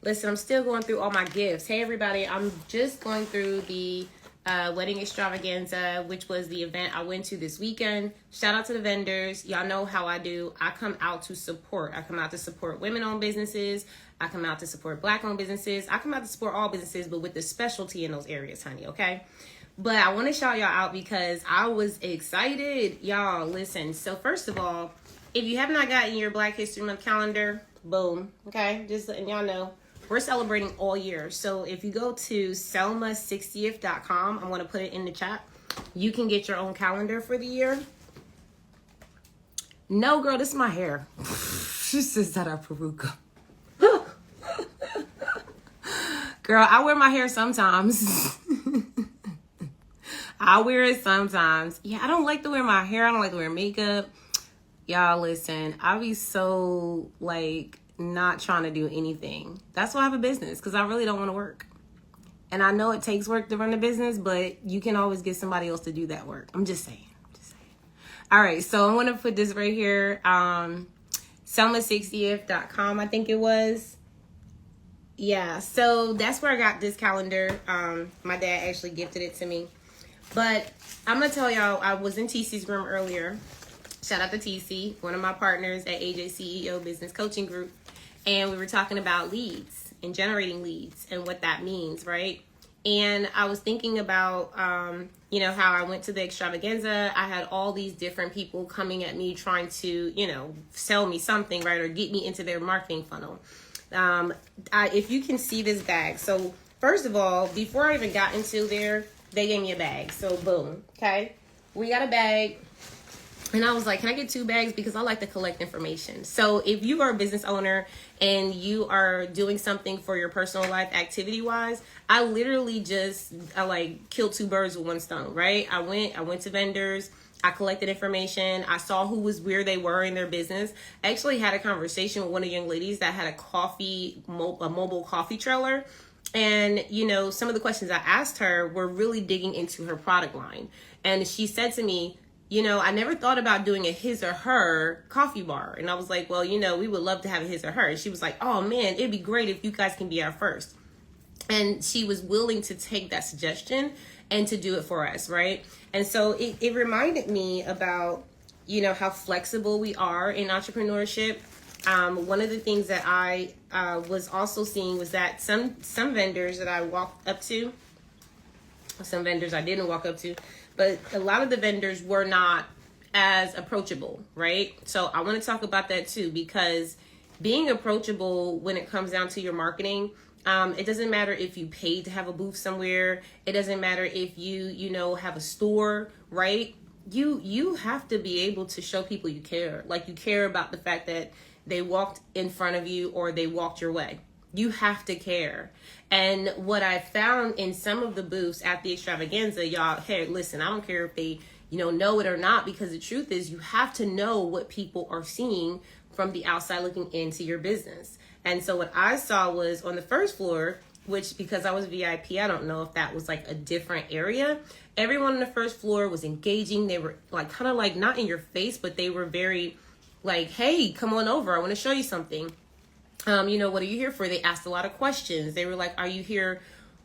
Listen, I'm still going through all my gifts. Hey, everybody. I'm just going through the Wedding Extravaganza, which was the event I went to this weekend. Shout out to the vendors. Y'all know how I do. I come out to support. I come out to support women-owned businesses. I come out to support Black-owned businesses. I come out to support all businesses, but with the specialty in those areas, honey, okay? But I want to shout y'all out because I was excited. Y'all, listen. So first of all, if you have not gotten your Black History Month calendar, boom, okay? Just letting y'all know. We're celebrating all year. So if you go to selma60th.com, I'm going to put it in the chat. You can get your own calendar for the year. No, girl, this is my hair. This is that our peruca. Girl, I wear my hair sometimes. I wear it sometimes. Yeah, I don't like to wear my hair. I don't like to wear makeup. Y'all, listen, I be so, not trying to do anything. That's why I have a business, because I really don't want to work. And I know it takes work to run a business, but you can always get somebody else to do that work. I'm just saying. All right, so I'm going to put this right here. Selma60th.com, I think it was. Yeah, so that's where I got this calendar. My dad actually gifted it to me. But I'm going to tell y'all, I was in TC's room earlier. Shout out to TC, one of my partners at AJ CEO Business Coaching Group. And we were talking about leads and generating leads and what that means, right? And I was thinking about, how I went to the extravaganza. I had all these different people coming at me trying to, sell me something, right? Or get me into their marketing funnel. If you can see this bag. So first of all, before I even got into there, they gave me a bag. So boom, okay? We got a bag. And I was like, can I get 2 bags? Because I like to collect information. So if you are a business owner and you are doing something for your personal life activity-wise, I literally just killed 2 birds with 1 stone, right? I went to vendors. I collected information. I saw where they were in their business. I actually had a conversation with one of the young ladies that had a mobile coffee trailer. And, some of the questions I asked her were really digging into her product line. And she said to me, I never thought about doing a his or her coffee bar. And I was like, well, we would love to have a his or her. And she was like, oh man, it'd be great if you guys can be our first. And she was willing to take that suggestion and to do it for us, right? And so it reminded me about, how flexible we are in entrepreneurship. One of the things that I was also seeing was that some vendors that I walked up to, some vendors I didn't walk up to, but a lot of the vendors were not as approachable, right? So I want to talk about that too, because being approachable when it comes down to your marketing, it doesn't matter if you paid to have a booth somewhere. It doesn't matter if you have a store, right? You have to be able to show people you care. Like you care about the fact that they walked in front of you or they walked your way. You have to care. And what I found in some of the booths at the extravaganza, y'all, hey, listen, I don't care if they, know it or not, because the truth is you have to know what people are seeing from the outside looking into your business. And so what I saw was on the first floor, which because I was VIP, I don't know if that was a different area. Everyone on the first floor was engaging. They were kind of not in your face, but they were very hey, come on over. I want to show you something. What are you here for? They asked a lot of questions. They were like, are you here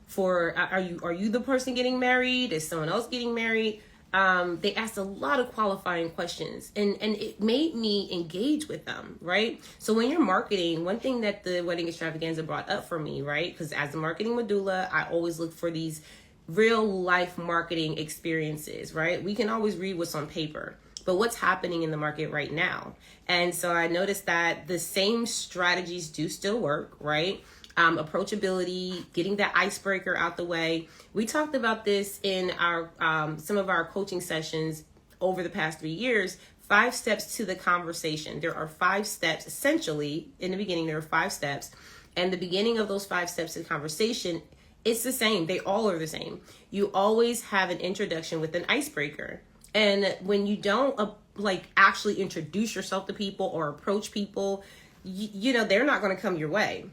for, are you the person getting married? Is someone else getting married? They asked a lot of qualifying questions and it made me engage with them, right? So when you're marketing, one thing that the Wedding Extravaganza brought up for me, right? Because as a marketing medulla, I always look for these real life marketing experiences, right? We can always read what's on paper, but what's happening in the market right now. And so I noticed that the same strategies do still work, right? Approachability, getting that icebreaker out the way. We talked about this in our some of our coaching sessions over the past 3 years. 5 steps to the conversation. There are 5 steps, essentially. In the beginning, there are 5 steps. And the beginning of those 5 steps to the conversation, it's the same. They all are the same. You always have an introduction with an icebreaker. And when you don't actually introduce yourself to people or approach people, they're not going to come your way.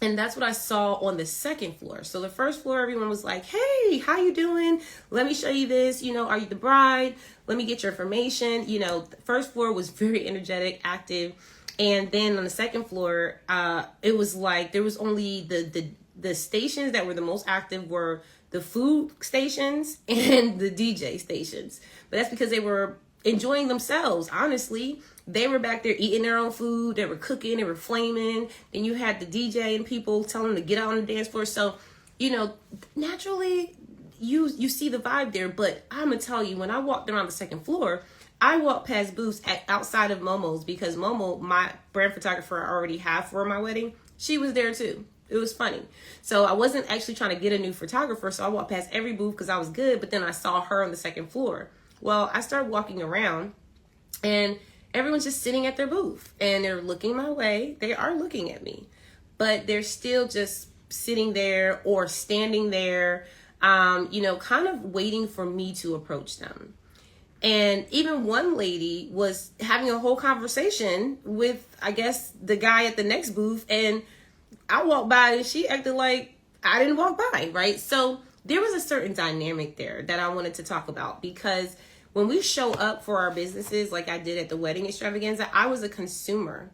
And that's what I saw on the second floor. So the first floor, everyone was like, hey, how you doing? Let me show you this. Are you the bride? Let me get your information. The first floor was very energetic, active. And then on the second floor, it was like there was only the stations that were the most active were the food stations and the DJ stations. But that's because they were enjoying themselves, honestly. They were back there eating their own food. They were cooking. They were flaming. Then you had the DJ and people telling them to get out on the dance floor. So, naturally, you see the vibe there. But I'm going to tell you, when I walked around the second floor, I walked past booths outside of Momo's because Momo, my brand photographer I already have for my wedding, she was there too. It was funny. So I wasn't actually trying to get a new photographer. So I walked past every booth because I was good. But then I saw her on the second floor. Well, I started walking around and everyone's just sitting at their booth and they're looking my way. They are looking at me, but they're still just sitting there or standing there, kind of waiting for me to approach them. And even one lady was having a whole conversation with, I guess, the guy at the next booth. And I walked by and she acted like I didn't walk by, right? So there was a certain dynamic there that I wanted to talk about, because when we show up for our businesses, like I did at the wedding extravaganza, I was a consumer.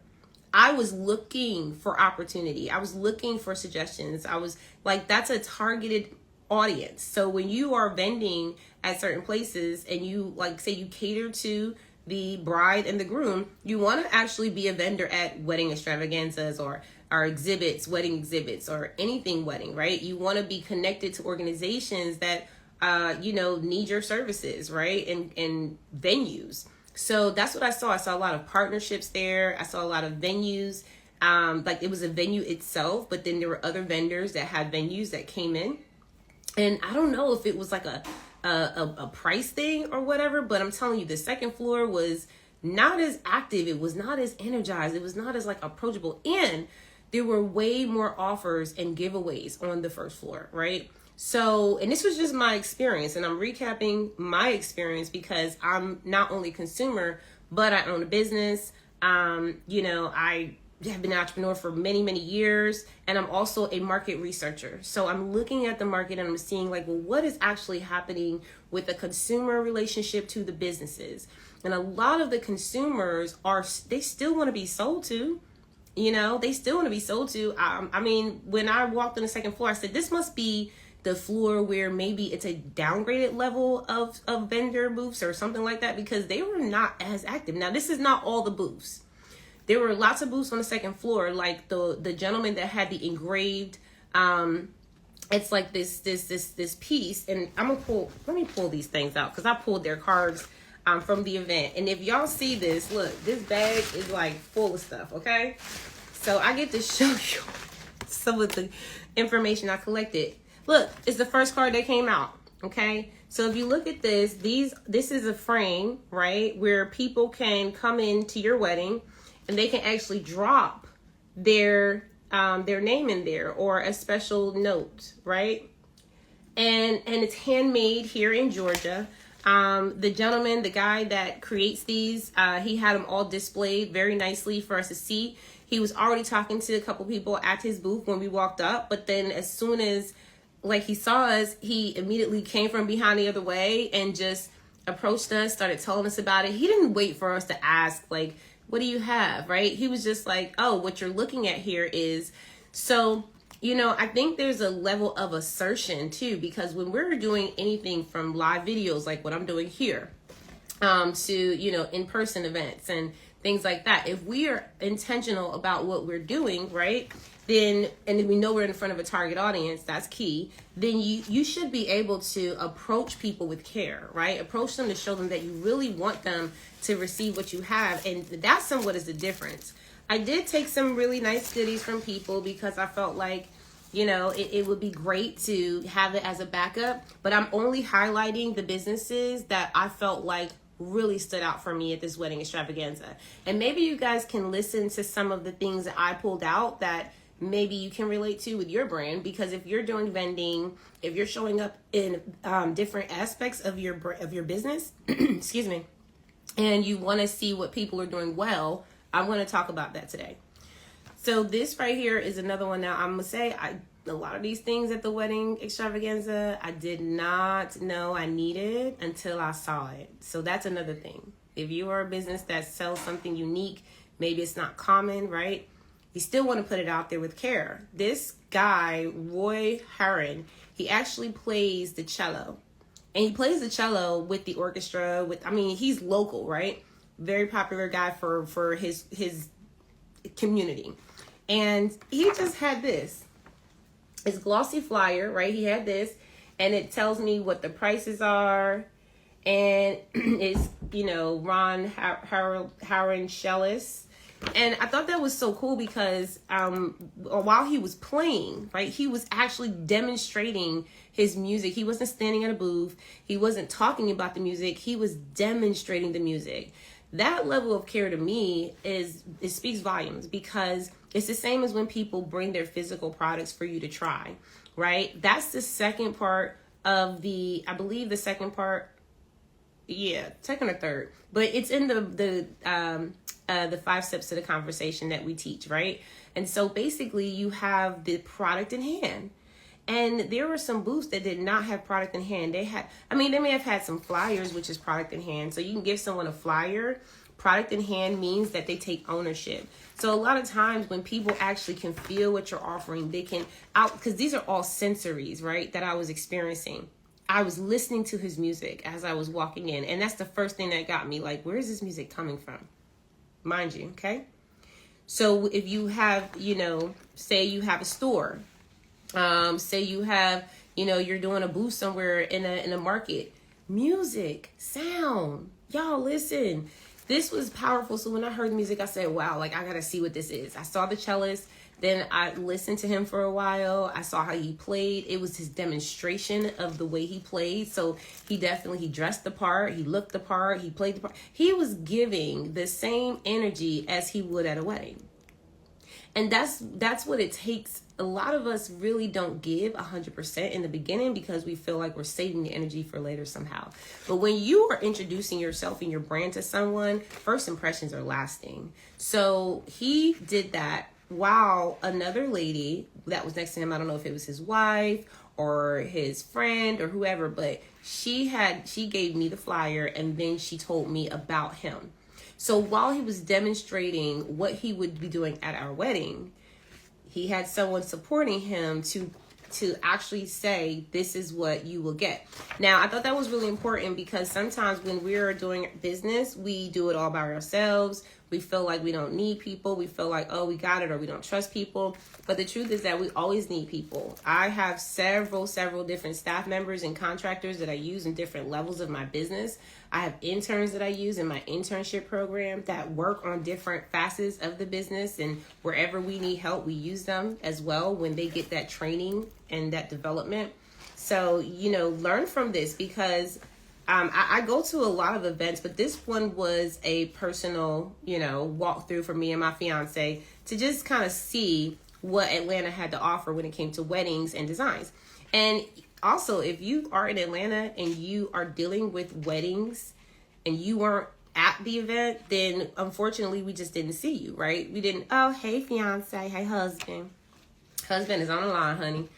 I was looking for opportunity. I was looking for suggestions. I was like, that's a targeted audience. So when you are vending at certain places and you, like, say you cater to the bride and the groom, you want to actually be a vendor at wedding extravaganzas or exhibits, wedding exhibits, or anything wedding, right? You want to be connected to organizations that need your services, right? And venues. So that's what I saw. I saw a lot of partnerships there. I saw a lot of venues. Like it was a venue itself, but then there were other vendors that had venues that came in. And I don't know if it was like a price thing or whatever, but I'm telling you, the second floor was not as active. It was not as energized. It was not as like approachable. And there were way more offers and giveaways on the first floor, right? So, and this was just my experience, and I'm recapping my experience because I'm not only a consumer, but I own a business. I have been an entrepreneur for many, many years, and I'm also a market researcher. So I'm looking at the market and I'm seeing like, well, what is actually happening with the consumer relationship to the businesses? And a lot of the consumers they still want to be sold to. They still want to be sold to. When I walked on the second floor, I said, this must be the floor where maybe it's a downgraded level of vendor booths or something like that, because they were not as active. Now, this is not all the booths. There were lots of booths on the second floor, like the gentleman that had the engraved, it's like this piece, and let me pull these things out because I pulled their cards from the event. And if y'all see this, look, this bag is like full of stuff, okay? So I get to show you some of the information I collected. Look, it's the first card that came out, okay? So if you look at this is a frame, right, where people can come into your wedding and they can actually drop their name in there or a special note, right? And it's handmade here in Georgia. The gentleman, the guy that creates these, he had them all displayed very nicely for us to see. He was already talking to a couple people at his booth when we walked up, but then as soon as he saw us, he immediately came from behind the other way and just approached us, started telling us about it. He didn't wait for us to ask, like, what do you have, right? He was just like, oh, what you're looking at here is. So, I think there's a level of assertion too, because when we're doing anything from live videos like what I'm doing here, to, in-person events and things like that, if we are intentional about what we're doing, right, then, and we know we're in front of a target audience, that's key, then you should be able to approach people with care, right? Approach them to show them that you really want them to receive what you have. And that's somewhat is the difference. I did take some really nice goodies from people because I felt like, it would be great to have it as a backup, but I'm only highlighting the businesses that I felt like really stood out for me at this wedding extravaganza. And maybe you guys can listen to some of the things that I pulled out that maybe you can relate to with your brand, because if you're doing vending, if you're showing up in different aspects of your business, excuse me, and you want to see what people are doing well, I want to talk about that today. So this right here is another one. Now I'm gonna say a lot of these things at the wedding extravaganza I did not know I needed until I saw it. So that's another thing. If you are a business that sells something unique, Maybe it's not common, right? You still want to put it out there with care. This guy, Roy Harron, he actually plays the cello. And he plays the cello with the orchestra. He's local, right? Very popular guy for his community. And he just had this. It's glossy flyer, right? He had this. And it tells me what the prices are. And it's, Ron Harron Shellis. And I thought that was so cool because while he was playing, right, he was actually demonstrating his music. He wasn't standing at a booth. He wasn't talking about the music. He was demonstrating the music. That level of care to me it speaks volumes, because it's the same as when people bring their physical products for you to try, right? That's the second part of I believe the second part. Yeah, second or third, but it's in the 5 steps to the conversation that we teach, right? And so basically you have the product in hand, and there were some booths that did not have product in hand. They may have had some flyers, which is product in hand. So you can give someone a flyer. Product in hand means that they take ownership. So a lot of times when people actually can feel what you're offering, they can because these are all sensories, right, that I was experiencing. I was listening to his music as I was walking in. And that's the first thing that got me, like, where is this music coming from? Mind you, okay? So if you have, say you have a store, say you have, you're doing a booth somewhere in a market, music, sound, y'all listen. This was powerful. So when I heard the music, I said, wow, like, I got to see what this is. I saw the cellist. Then I listened to him for a while. I saw how he played. It was his demonstration of the way he played. So he dressed the part. He looked the part. He played the part. He was giving the same energy as he would at a wedding. And that's what it takes. A lot of us really don't give 100% in the beginning because we feel like we're saving the energy for later somehow. But when you are introducing yourself and your brand to someone, first impressions are lasting. So he did that while another lady that was next to him, I don't know if it was his wife or his friend or whoever, but she gave me the flyer, and then she told me about him. So while he was demonstrating what he would be doing at our wedding, he had someone supporting him to actually say, this is what you will get. Now, I thought that was really important because sometimes when we're doing business, we do it all by ourselves. We feel like we don't need people. We feel like, oh, we got it, or we don't trust people. But the truth is that we always need people. I have several different staff members and contractors that I use in different levels of my business. I have interns that I use in my internship program that work on different facets of the business, and wherever we need help, we use them as well when they get that training and that development. So, learn from this because I go to a lot of events, but this one was a personal, walkthrough for me and my fiance to just kind of see what Atlanta had to offer when it came to weddings and designs. And also, if you are in Atlanta and you are dealing with weddings and you weren't at the event, then unfortunately we just didn't see you, right? We didn't, oh, hey, fiance, hey, husband. Husband is on the line, honey.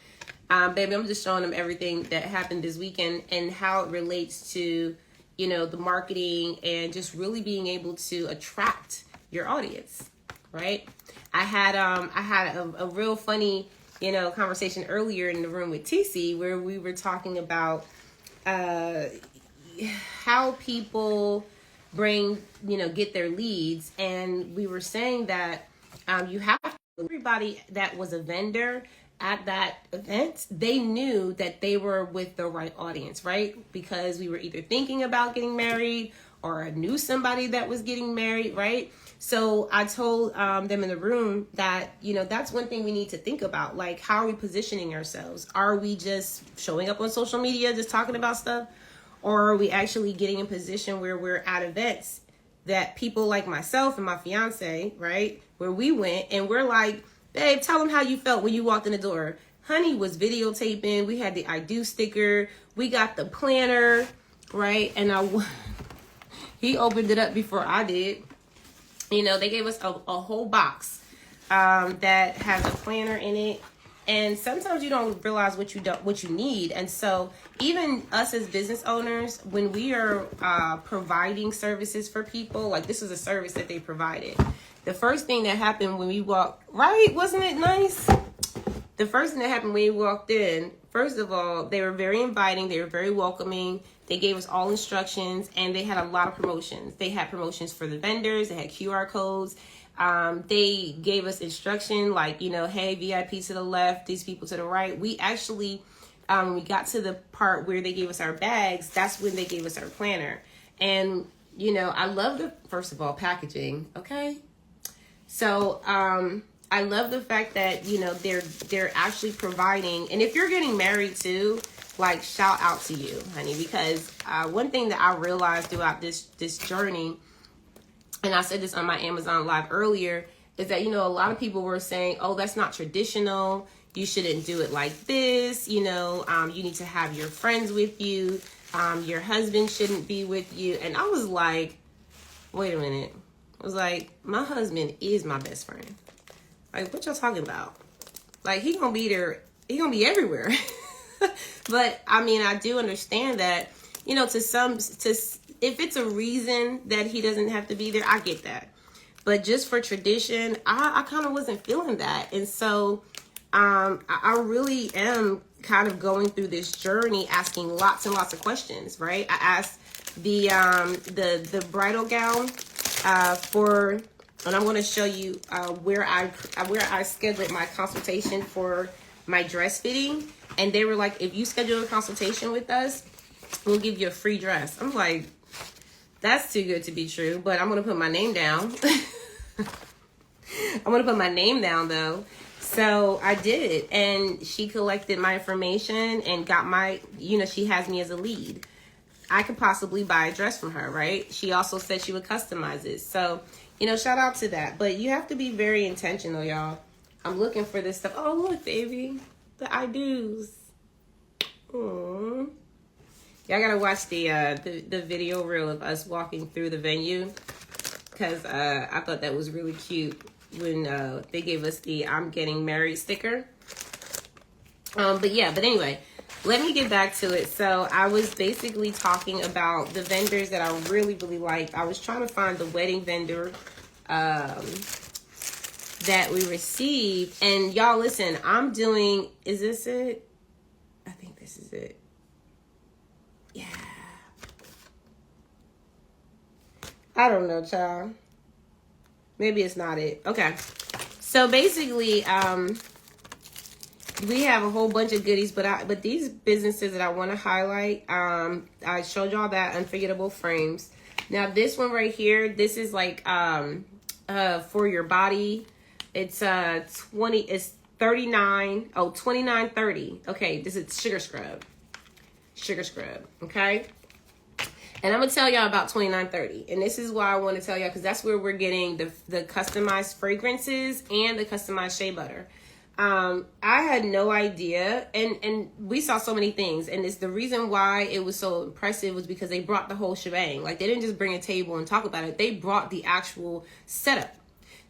Baby, I'm just showing them everything that happened this weekend and how it relates to, the marketing and just really being able to attract your audience, right? I had a real funny, conversation earlier in the room with TC where we were talking about how people get their leads. And we were saying that everybody that was a vendor at that event, they knew that they were with the right audience, right? Because we were either thinking about getting married or knew somebody that was getting married, right? So I told them in the room that, that's one thing we need to think about. Like, how are we positioning ourselves? Are we just showing up on social media, just talking about stuff? Or are we actually getting in position where we're at events that people like myself and my fiance, right, where we went and we're like, babe, tell them how you felt when you walked in the door. Honey was videotaping. We had the I do sticker. We got the planner, right? And he opened it up before I did. They gave us a whole box that has a planner in it. And sometimes you don't realize what you need. And so even us as business owners, when we are providing services for people, like this is a service that they provided. the first thing that happened when we walked, right? Wasn't it nice? The first thing that happened when we walked in, first of all, they were very inviting. They were very welcoming. They gave us all instructions, and they had a lot of promotions. They had promotions for the vendors. They had QR codes. They gave us instruction like, you know, hey, VIP to the left, these people to the right. We actually, when we got to the part where they gave us our bags, that's when they gave us our planner. And, you know, I love the, first of all, packaging, okay? So, I love the fact that, you know, they're actually providing, and if you're getting married too, like, shout out to you, honey, because one thing that I realized throughout this journey, and I said this on my Amazon Live earlier, is that, you know, a lot of people were saying, oh, that's not traditional. You shouldn't do it like this. You know, you need to have your friends with you. Your husband shouldn't be with you. And I was like, wait a minute. I was like, my husband is my best friend. Like, what y'all talking about? Like, he gonna be there. He gonna be everywhere. But I mean, I do understand that, you know, if it's a reason that he doesn't have to be there, I get that. But just for tradition, I kind of wasn't feeling that. And so I really am kind of going through this journey, asking lots and lots of questions, right? I asked the bridal gown for, and I'm going to show you where I scheduled my consultation for my dress fitting. And they were like, if you schedule a consultation with us, we'll give you a free dress. I'm like, that's too good to be true, but I'm going to put my name down. I'm going to put my name down though. So I did, and she collected my information and got my, you know, she has me as a lead. I could possibly buy a dress from her, right? She also said she would customize it. So, you know, shout out to that. But you have to be very intentional, y'all. I'm looking for this stuff. Oh, look, baby. The I-dos. Aww. Y'all gotta watch the video reel of us walking through the venue, because I thought that was really cute when they gave us the I'm getting married sticker. But anyway, let me get back to it. So I was basically talking about the vendors that I really, really liked. I was trying to find the wedding vendor that we received. And y'all, listen, I'm doing, is this it? I think this is it. Yeah. I don't know, child. Maybe it's not it. Okay. So basically, we have a whole bunch of goodies, but these businesses that I want to highlight, I showed y'all that Unforgettable Frames. Now this one right here, this is like for your body. It's it's 39, oh, 29.30. Okay, this is sugar scrub. Sugar scrub, okay? And I'm gonna tell y'all about 29.30, and this is why I want to tell y'all, because that's where we're getting the customized fragrances and the customized shea butter. I had no idea, and we saw so many things, and it's the reason why it was so impressive was because they brought the whole shebang. Like, they didn't just bring a table and talk about it; they brought the actual setup.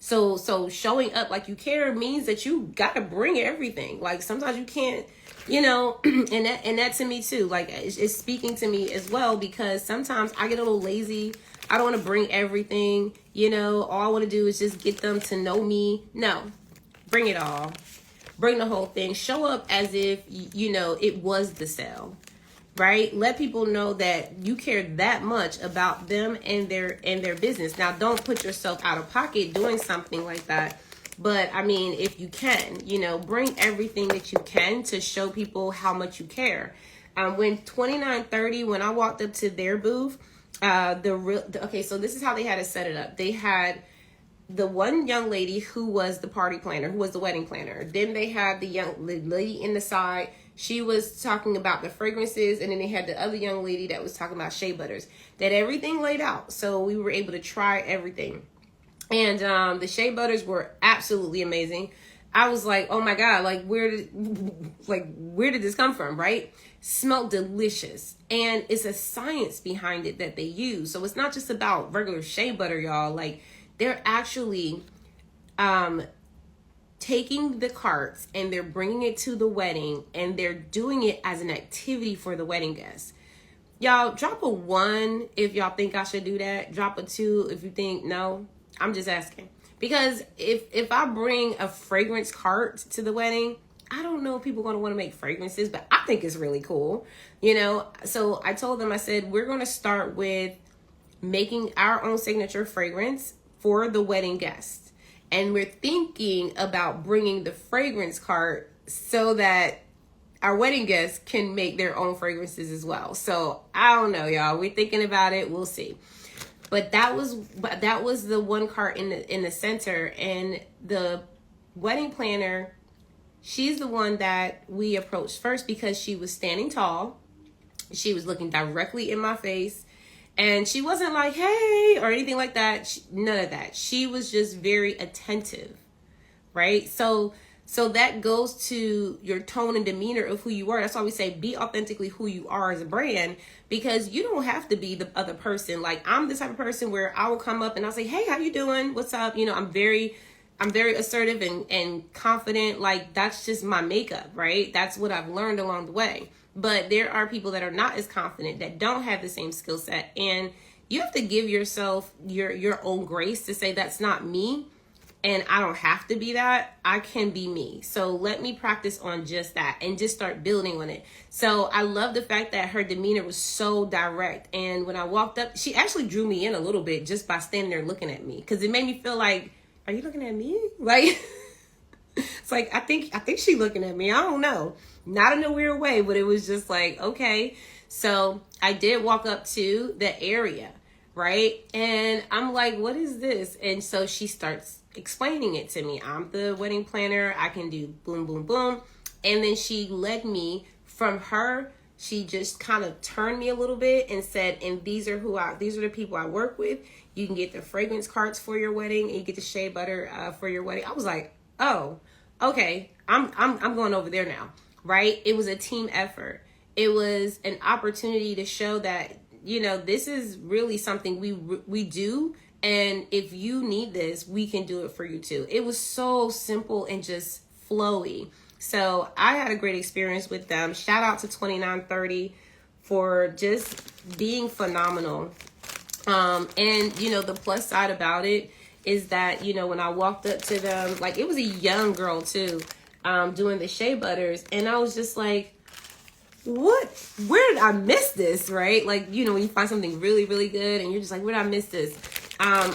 So showing up like you care means that you gotta bring everything. Like, sometimes you can't, you know, and that to me too, like, it's speaking to me as well, because sometimes I get a little lazy. I don't want to bring everything, you know. All I want to do is just get them to know me. No, bring it all. Bring the whole thing. Show up as if, you know, it was the sale, right? Let people know that you care that much about them and their business. Now, don't put yourself out of pocket doing something like that. But I mean, if you can, you know, bring everything that you can to show people how much you care. When 29.30, when I walked up to their booth, okay, so this is how they had it set it up. They had the one young lady who was the party planner, who was the wedding planner. Then they had the lady in the side. She was talking about the fragrances, and then they had the other young lady that was talking about shea butters. That everything laid out, so we were able to try everything. And the shea butters were absolutely amazing. I was like, oh my God, like where did this come from, right? Smelled delicious. And it's a science behind it that they use. So it's not just about regular shea butter, y'all. Like, they're actually taking the carts and they're bringing it to the wedding, and they're doing it as an activity for the wedding guests. Y'all, drop a 1 if y'all think I should do that. Drop a 2 if you think no. I'm just asking, Because if I bring a fragrance cart to the wedding, I don't know if people are going to want to make fragrances, but I think it's really cool, you know? So I told them, I said, we're going to start with making our own signature fragrance for the wedding guests. And we're thinking about bringing the fragrance cart so that our wedding guests can make their own fragrances as well. So I don't know, y'all. We're thinking about it. We'll see. But that was the one cart in the center, and the wedding planner, she's the one that we approached first because she was standing tall. She was looking directly in my face, and she wasn't like, hey, or anything like that. None of that. She was just very attentive, right? So that goes to your tone and demeanor of who you are. That's why we say be authentically who you are as a brand, because you don't have to be the other person. Like, I'm the type of person where I will come up and I'll say, hey, how you doing? What's up? You know, I'm very assertive and confident. Like, that's just my makeup, right? That's what I've learned along the way. But there are people that are not as confident, that don't have the same skill set. And you have to give yourself your own grace to say, that's not me. And I don't have to be that. I can be me. So let me practice on just that and just start building on it. So I love the fact that her demeanor was so direct. And when I walked up, she actually drew me in a little bit just by standing there looking at me, because it made me feel like, are you looking at me? Like, it's like, I think she's looking at me. I don't know. Not in a weird way, but it was just like, okay. So I did walk up to the area, right? And I'm like, what is this? And so she starts explaining it to me. I'm the wedding planner. I can do boom, boom, boom. And then she led me from her. She just kind of turned me a little bit and said, and these are the people I work with. You can get the fragrance carts for your wedding, and you get the shea butter for your wedding. I was like, oh, okay. I'm going over there now, right? It was a team effort. It was an opportunity to show that, you know, this is really something we do. And if you need this, we can do it for you too. It was so simple and just flowy. So I had a great experience with them. Shout out to 2930 for just being phenomenal. And, you know, the plus side about it is that, you know, when I walked up to them, like, it was a young girl too, doing the shea butters. And I was just like, where did I miss this? Right? Like, you know, when you find something really, really good and you're just like, where did I miss this?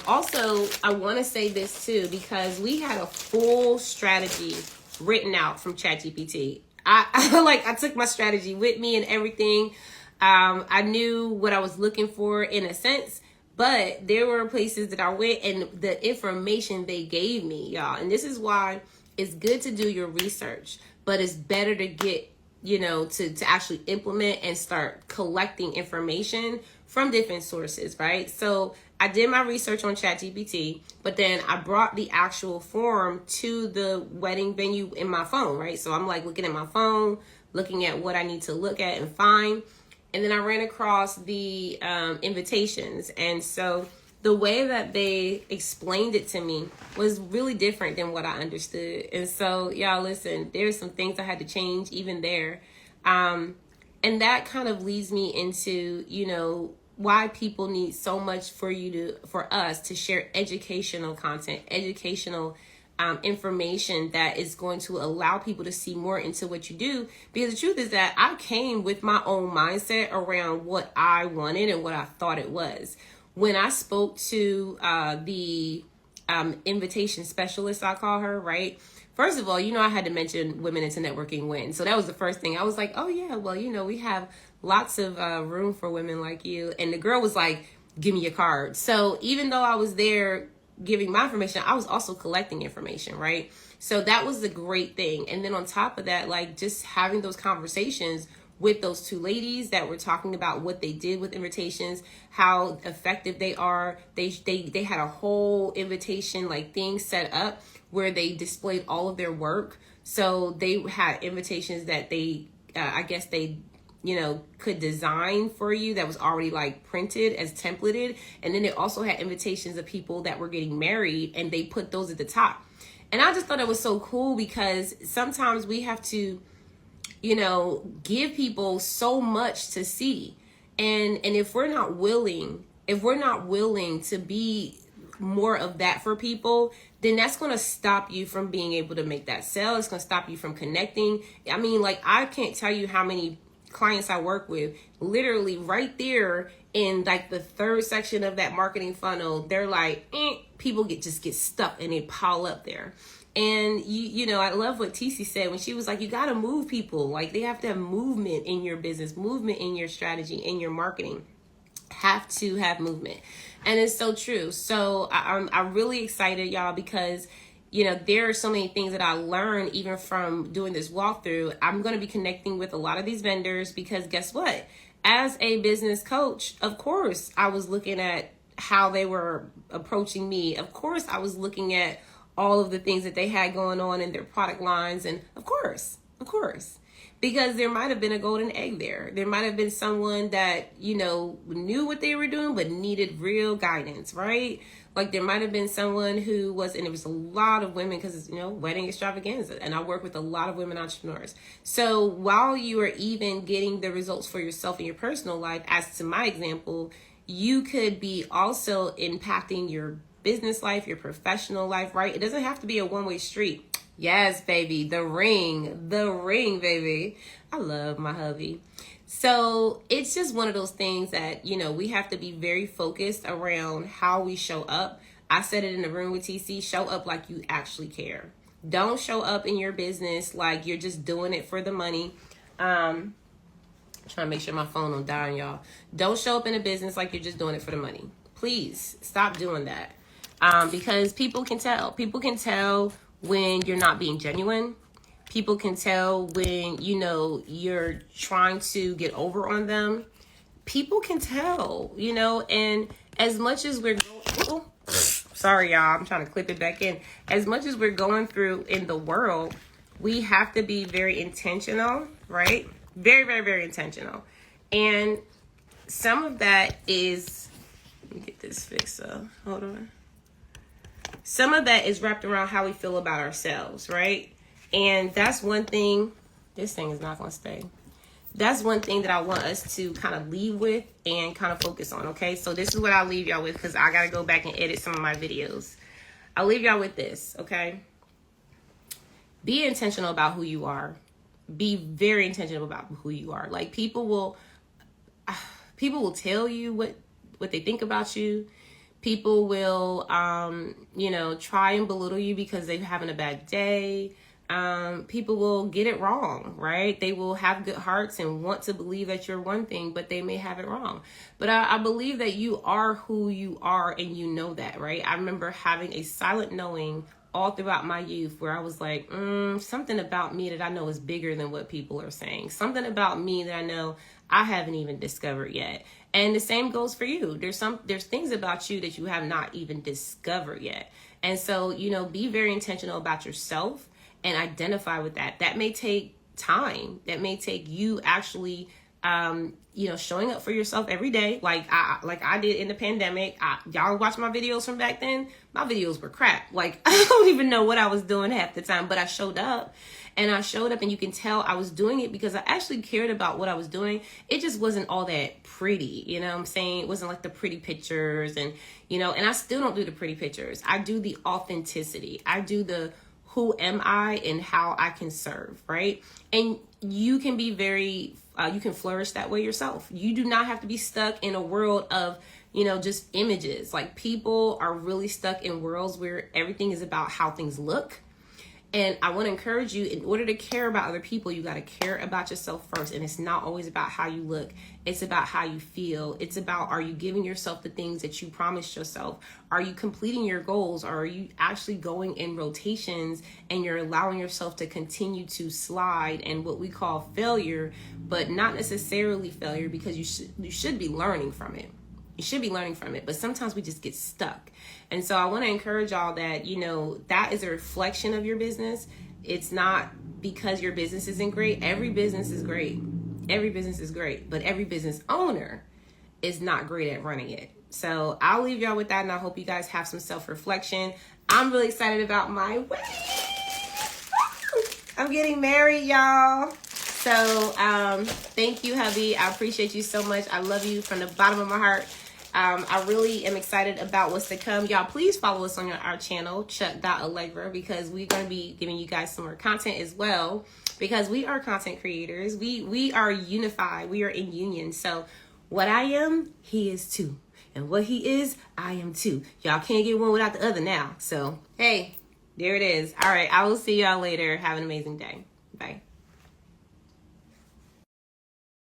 Also, I want to say this too, because we had a full strategy written out from ChatGPT. I took my strategy with me and everything. I knew what I was looking for in a sense, but there were places that I went and the information they gave me, y'all. And this is why it's good to do your research, but it's better to get, you know, to actually implement and start collecting information from different sources, right? So I did my research on ChatGPT, but then I brought the actual form to the wedding venue in my phone, right? So I'm like looking at my phone, looking at what I need to look at and find. And then I ran across the invitations. And so the way that they explained it to me was really different than what I understood. And so, y'all, listen, there's some things I had to change even there. And that kind of leads me into, you know, why people need so much for us to share educational content, educational information that is going to allow people to see more into what you do. Because the truth is that I came with my own mindset around what I wanted and what I thought it was. When I spoke to the invitation specialist, I call her, right? First of all, you know, I had to mention Women into Networking Win. So that was the first thing. I was like, oh yeah, well, you know, we have lots of room for women like you. And the girl was like, give me your card. So even though I was there giving my information, I was also collecting information, right? So that was the great thing. And then on top of that, like, just having those conversations with those two ladies that were talking about what they did with invitations, how effective they are. They had a whole invitation like thing set up where they displayed all of their work. So they had invitations that they, I guess they, you know, could design for you that was already like printed as templated. And then they also had invitations of people that were getting married, and they put those at the top. And I just thought it was so cool, because sometimes we have to, you know, give people so much to see. And if we're not willing to be more of that for people, then that's going to stop you from being able to make that sale. It's going to stop you from connecting. I mean, like, I can't tell you how many clients I work with, literally right there in like the third section of that marketing funnel, they're like, people just get stuck and they pile up there. And you know, I love what TC said when she was like, you got to move people. Like, they have to have movement in your business, movement in your strategy, in your marketing. Have to have movement. And it's so true. So I'm really excited, y'all, because, you know, there are so many things that I learned even from doing this walkthrough. I'm going to be connecting with a lot of these vendors because guess what? As a business coach, of course, I was looking at how they were approaching me. Of course, I was looking at all of the things that they had going on in their product lines. And of course, because there might have been a golden egg there. There might have been someone that, you know, knew what they were doing, but needed real guidance, right? Like, there might have been someone who was, and it was a lot of women because it's, you know, wedding extravaganza. And I work with a lot of women entrepreneurs. So while you are even getting the results for yourself in your personal life, as to my example, you could be also impacting your business life, your professional life, right? It doesn't have to be a one-way street. Yes, baby. The ring, baby. I love my hubby. So it's just one of those things that, you know, we have to be very focused around how we show up. I said it in the room with TC, show up like you actually care. Don't show up in your business like you're just doing it for the money. Trying to make sure my phone don't die on y'all. Don't show up in a business like you're just doing it for the money. Please stop doing that. Because people can tell. People can tell when you're not being genuine. People can tell when, you know, you're trying to get over on them. People can tell, you know, and as much as we're going, sorry, y'all, I'm trying to clip it back in. As much as we're going through in the world, we have to be very intentional, right? Very, very, very intentional. And some of that is, let me get this fixed up. Hold on. Some of that is wrapped around how we feel about ourselves, right? And that's one thing. This thing is not going to stay. That's one thing that I want us to kind of leave with and kind of focus on, okay? So this is what I'll leave y'all with because I got to go back and edit some of my videos. I'll leave y'all with this, okay? Be intentional about who you are. Be very intentional about who you are. Like, people will tell you what they think about you. People will, you know, try and belittle you because they're having a bad day. People will get it wrong, right? They will have good hearts and want to believe that you're one thing, but they may have it wrong. But I believe that you are who you are and you know that, right? I remember having a silent knowing all throughout my youth where I was like, something about me that I know is bigger than what people are saying. Something about me that I know I haven't even discovered yet. And the same goes for you. There's things about you that you have not even discovered yet. And so, you know, be very intentional about yourself and identify with that. That may take time. That may take you actually, you know, showing up for yourself every day. Like I did in the pandemic. Y'all watch my videos from back then. My videos were crap. Like, I don't even know what I was doing half the time, but I showed up. And I showed up, and you can tell I was doing it because I actually cared about what I was doing. It just wasn't all that pretty, you know what I'm saying? It wasn't like the pretty pictures and, you know, and I still don't do the pretty pictures. I do the authenticity. I do the who am I and how I can serve, right? And you can be very, you can flourish that way yourself. You do not have to be stuck in a world of, you know, just images. Like, people are really stuck in worlds where everything is about how things look. And I want to encourage you, in order to care about other people, you got to care about yourself first. And it's not always about how you look. It's about how you feel. It's about, are you giving yourself the things that you promised yourself? Are you completing your goals? Or are you actually going in rotations and you're allowing yourself to continue to slide and what we call failure, but not necessarily failure, because you should be learning from it. You should be learning from it, but sometimes we just get stuck. And so I want to encourage y'all that, you know, that is a reflection of your business. It's not because your business isn't great. Every business is great. Every business is great, but every business owner is not great at running it. So I'll leave y'all with that, and I hope you guys have some self-reflection. I'm really excited about my wedding. I'm getting married, y'all. So thank you, hubby. I appreciate you so much. I love you from the bottom of my heart. I really am excited about what's to come. Y'all, please follow us on our channel, Chuck.Allegra, because we're going to be giving you guys some more content as well, because we are content creators. We are unified. We are in union. So what I am, he is too. And what he is, I am too. Y'all can't get one without the other now. So, hey, there it is. All right, I will see y'all later. Have an amazing day. Bye.